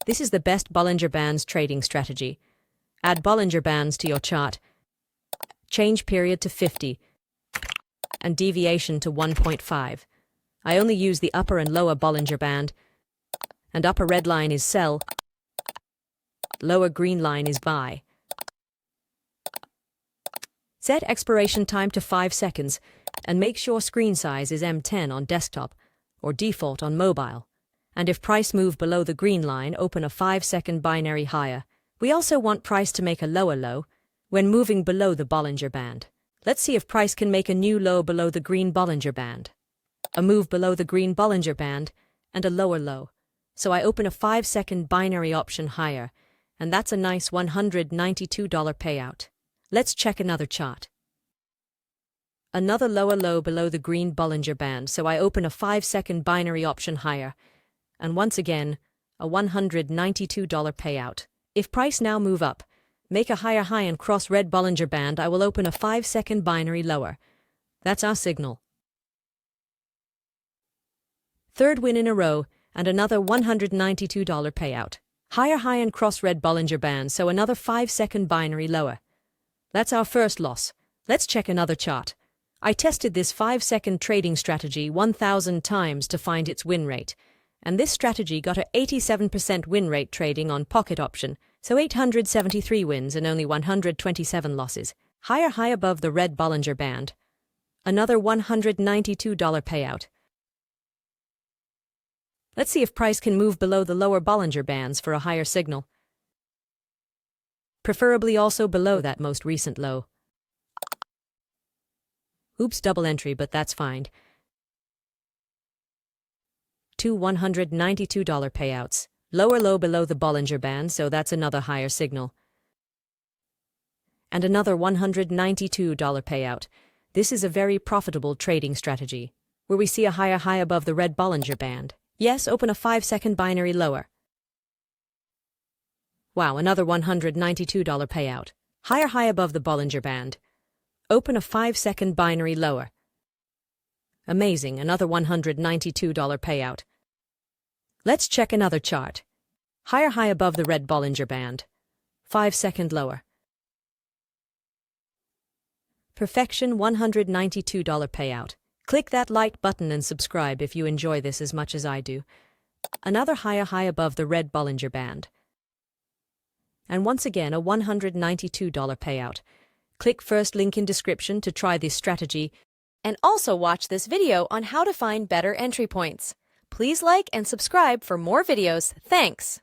This is the best Bollinger Bands trading strategy. Add Bollinger Bands to your chart. Change period to 50 and deviation to 1.5. I only use the upper and lower Bollinger Band, and upper red line is sell, lower green line is buy. Set expiration time to 5 seconds and make sure screen size is M10 on desktop or default on mobile. And if price move below the green line, open a 5-second binary higher. We also want price to make a lower low when moving below the Bollinger Band. Let's see if price can make a new low below the green Bollinger Band. A move below the green Bollinger Band and a lower low. So I open a 5-second binary option higher, and that's a nice $192 payout. Let's check another chart. Another lower low below the green Bollinger Band, so I open a 5-second binary option higher, and once again, a $192 payout. If price now move up, make a higher high and cross red Bollinger Band, I will open a 5-second binary lower. That's our signal. Third win in a row, and another $192 payout. Higher high and cross red Bollinger Band, so another 5-second binary lower. That's our first loss. Let's check another chart. I tested this 5-second trading strategy 1,000 times to find its win rate, and this strategy got a 87% win rate trading on pocket option, so 873 wins and only 127 losses. Higher high above the red Bollinger Band. Another $192 payout. Let's see if price can move below the lower Bollinger Bands for a higher signal. Preferably also below that most recent low. Oops, double entry, but that's fine. Two $192 payouts. Lower low below the Bollinger Band, so that's another higher signal. And another $192 payout. This is a very profitable trading strategy, where we see a higher high above the red Bollinger Band. Yes, open a 5-second binary lower. Wow, another $192 payout. Higher high above the Bollinger Band. Open a 5-second binary lower. Amazing, another $192 payout. Let's check another chart. Higher high above the red Bollinger Band. 5-second lower. Perfection, $192 payout. Click that like button and subscribe if you enjoy this as much as I do. Another higher high above the red Bollinger Band. And once again, a $192 payout. Click first link in description to try this strategy. And also watch this video on how to find better entry points. Please like and subscribe for more videos. Thanks.